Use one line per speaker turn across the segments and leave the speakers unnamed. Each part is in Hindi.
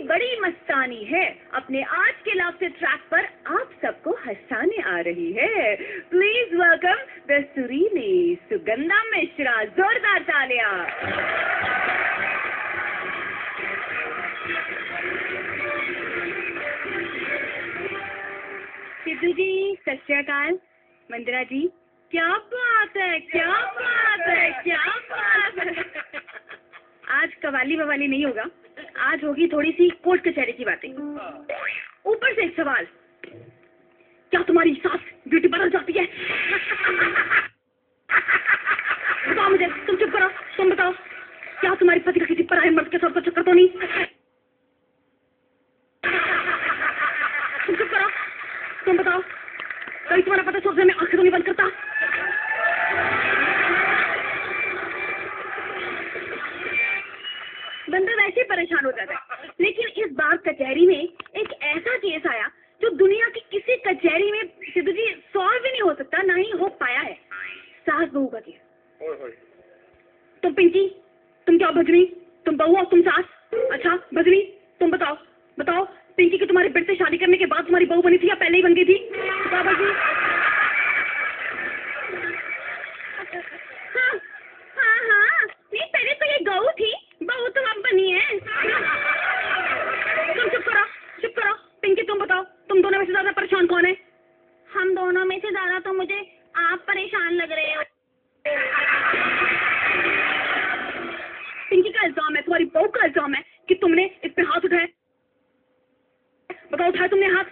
बड़ी मस्तानी है, अपने आज के लाभ से ट्रैक पर आप सबको हंसाने आ रही है। प्लीज वेलकम द सुरीली सुगंधा मिश्रा। जोरदार तालियां। सिद्धू जी, सत श्री अकाल। मंदिरा जी, क्या बात है, क्या बात है, क्या बात है। आज कवाली बवाली नहीं होगा, आज होगी थोड़ी सी कोर्ट कचहरी की बातें। ऊपर से एक सवाल, क्या तुम्हारी सास ब्यूटी पार्लर जाती है? बताओ मुझे, तुम चुप करो, तुम बताओ, क्या तुम्हारी पति का किसी पराये मर्द के साथ तो चक्कर तो नहीं? तुम चुप करो, तुम बताओ, कहीं तुम्हारा पता सोचने में आंखें तो नहीं बंद करता? बंदा वैसे परेशान हो जाता है, लेकिन इस बार कचहरी में एक ऐसा केस आया जो दुनिया की किसी कचहरी में सिद्धू जी सॉल्व भी नहीं हो सकता, ना ही हो पाया है। सास बहू का केस। तुम पिंकी, तुम क्या भजनी, तुम बहू और तुम सास? अच्छा भजनी, तुम बताओ, बताओ पिंकी की तुम्हारे बेटे से शादी करने के बाद तुम्हारी बहू बनी थी या पहले ही बन गई थी? बताओ भजनी। हाँ, नहीं पहले तो ये गऊ थी, बहू तो अब बनी है। तुम चुप करो, चुप करो। पिंकी तुम बताओ, तुम दोनों में से ज्यादा परेशान कौन है? हम दोनों में से ज्यादा तो मुझे आप परेशान लग रहे हो। पिंकी का इल्जाम है, तुम्हारी बहू का इल्जाम है कि तुमने इस पे हाथ उठाया। बताओ, उठाया तुमने हाथ?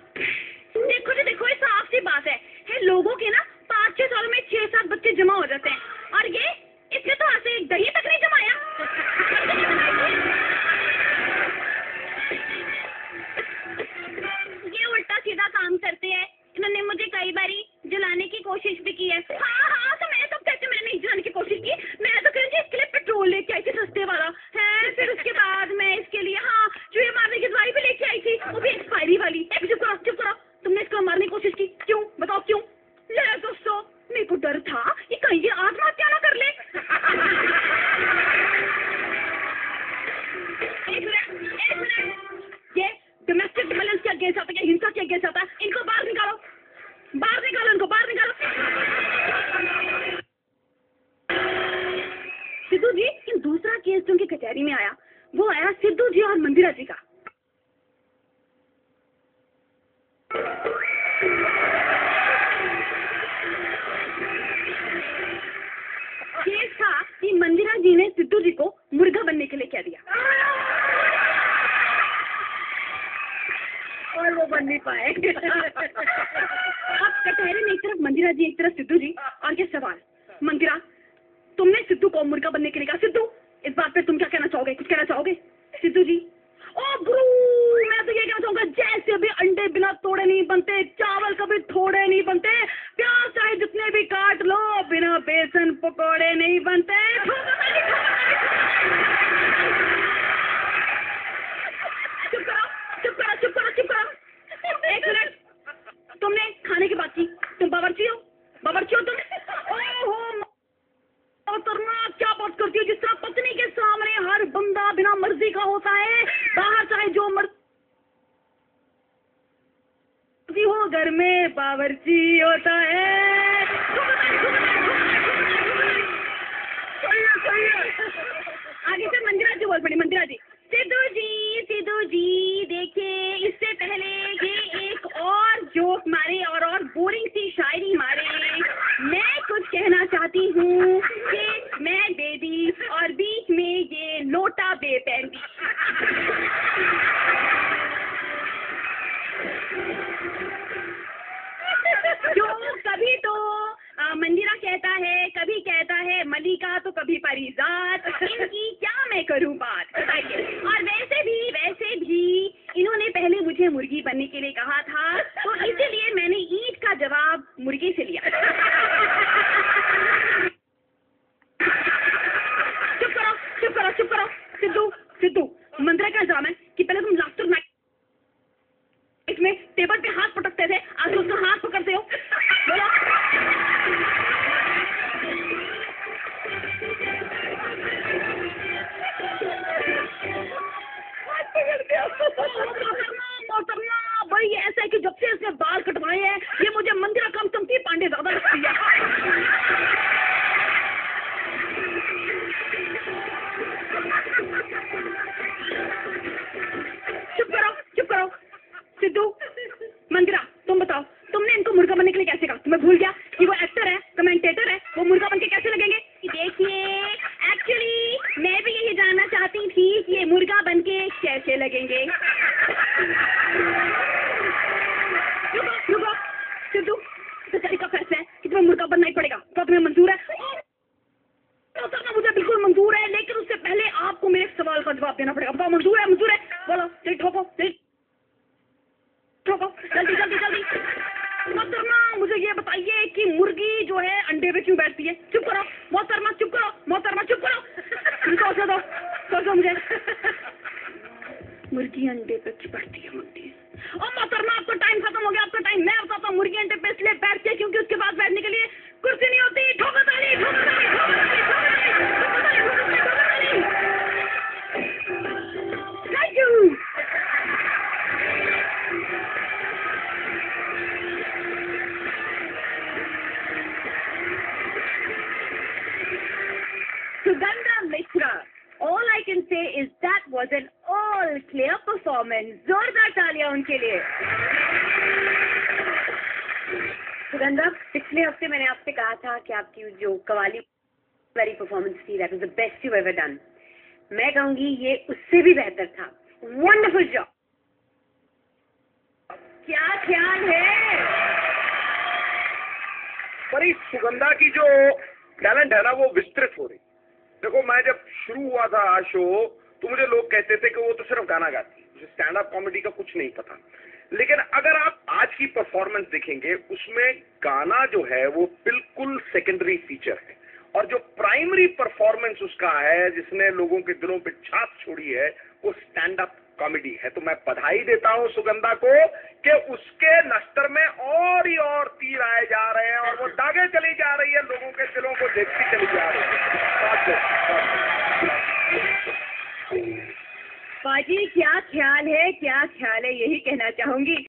देखो जी देखो, ये साफ सी बात है लोगों के ना 5-6 सालों में 6-7 बच्चे जमा हो जाते हैं, और ये इसने तो ऐसे एक दही तक नहीं जमाया। ये उल्टा सीधा काम करते हैं। इन्होंने मुझे कई बारी जलाने की कोशिश भी की है। हाँ, तो मैं सब कहती, मैंने नहीं जलाने की कोशिश की, मैं तो कह रही इसके लिए पेट्रोल लेके आई थी सस्ते वाला है। फिर उसके बाद मैं इसके लिए चूहे मारने की दवाई भी लेके आई थी, वो भी एक्सपायरी वाली। चुप करो, चुप करो। तुमने इसको मारने की कोशिश की, क्यों बताओ क्यों? ले दोस्तों, मेरे को डर था ये कहीं ये आत्महत्या ना कर ले। एक मिनट, ये डोमेस्टिक वायलेंस के अगेंस्ट आता है, हिंसा के अगेंस्ट आता है। इनको बाहर निकालो, बाहर निकालो, इनको बाहर निकालो। सिद्धू जी, इन दूसरा केस जो उनकी कचहरी में आया, वो आया सिद्धू जी और मंदिरा जी का। केस था कि मंदिरा जी ने सिद्धू जी को मुर्गा बनने के लिए कह दिया और वो बन नहीं पाए। अब कचहरी में एक तरफ मंदिरा जी, एक तरफ सिद्धू जी, और ये सवाल, मंदिरा तुमने सिद्धू को मुर्गा बनने के लिए कहा, सिद्धू इस बात पे तुम क्या कहना चाहोगे? कुछ कहना चाहोगे? सिद्धू जी, ओ गुरु, मैं तो ये कहना चाहूंगा, जैसे भी अंडे बिना तोड़े नहीं बनते, चावल कभी थोड़े नहीं बनते, प्याज चाहे जितने भी काट लो, बिना बेसन पकौड़े नहीं बनते। चुप करो, चुप करो, चुप करो, चुप करो। एक मिनट, तुमने खाने की बात की, तुम बावर्ची हो, बावर्ची हो तुम? ओहो मोहतरमा, क्या बात करती हो? जिस तरह पत्नी के सामने हर बंदा बिना मर्जी का होता है, बाहर चाहे जो मर्जी हो, घर में बावर्ची होता है। आगे से मंदिरा जी बोल पड़ी। मंदिरा जी, सिद्धू जी देखिए, इससे पहले ये एक और जोक मारे और बोरिंग सी शायरी मारे, मैं कुछ कहना चाहती हूँ कि मैं बेबी और बीच में ये लोटा बेपैंती। जो कभी तो मंदिरा कहता है, कभी कहता है मलिका, तो कभी परिजात, इनकी क्या मैं करूँ बात, बताइए। और वैसे भी इन्होंने पहले मुझे मुर्गी बनने के लिए कहा था, तो इसीलिए मैंने ईंट का जवाब मुर्गी से लिया। चुप करो, चुप करो, चुप करो। सिद्धू, मंदिरा का इल्जाम है कि पहले तुम लाफ्टर नाइट इसमें टेबल पे हाथ पटकते थे, आज उसका हाथ पकड़ते हो। बोलो। हाथ पकड़ते हो। मोहतरमा, भाई ऐसा है कि जब से इसने बाल कटवाए हैं ये मुझे मंदिरा कम चमकी पांडे ज्यादा लगती है। चुप करो सिद्धू। मंदिरा तुम बताओ, तुमने इनको मुर्गा बनने के लिए कैसे कहा? तुम्हें भूल गया कि वो एक्टर है, कमेंटेटर है, वो मुर्गा बन के कैसे लगेंगे? देखिए एक्चुअली मैं भी यही जानना चाहती थी कि ये मुर्गा बन के कैसे लगेंगे। रुको सिद्धू, सच्चाई का फैसला है कि तुम्हें मुर्गा बनना ही पड़ेगा। तो तुम्हें मंजूर है? मुझे बिल्कुल मंजूर है, लेकिन उससे पहले आपको मेरे सवाल का जवाब देना पड़ेगा। बताओ मंजूर है? मंजूर है, बोलो। ठोको जल्दी मोहतरमा, मुझे ये बताइए कि मुर्गी जो है अंडे पे क्यों बैठती है? चुप करो मोहतरमा, चुप करो। सोचो मुझे। मुर्गी अंडे पे क्यों बैठती है? और मोहतरमा आपका टाइम खत्म हो गया, आपका टाइम। मैं बताता हूँ, मुर्गी अंडे पे इसलिए बैठती है क्योंकि उसके बाद बैठने के लिए कुर्सी नहीं होती। ठोको ताली। Thank you. Sugandha Mishra, all I can say is that was an all clear performance. जोरदार तालियां उनके लिए। सुगंधा, पिछले हफ्ते मैंने आपसे कहा था कि आपकी जो कवाली वाली परफॉर्मेंस थी, that was the best you've ever done. मैं कहूंगी ये उससे भी बेहतर था। Wonderful job. क्या ख्याल है?
पर इस सुगंधा की जो टैलेंट है ना वो विस्तृत हो रही। देखो, मैं जब शुरू हुआ था शो तो मुझे लोग कहते थे कि वो तो सिर्फ गाना गाती है, मुझे स्टैंड अप कॉमेडी का कुछ नहीं पता। लेकिन अगर आप आज की परफॉर्मेंस देखेंगे, उसमें गाना जो है वो बिल्कुल सेकेंडरी फीचर है, और जो प्राइमरी परफॉर्मेंस उसका है, जिसने लोगों के दिलों पे छाप छोड़ी है, वो स्टैंड अप कॉमेडी है। तो मैं बधाई देता हूं सुगंधा को कि उसके नस्तर में और ही और तीर आए जा रहे हैं और वो दागे चली जा रही है, लोगों के दिलों को देखती चली जा रही है।
बाजी क्या ख्याल है, यही कहना चाहूंगी।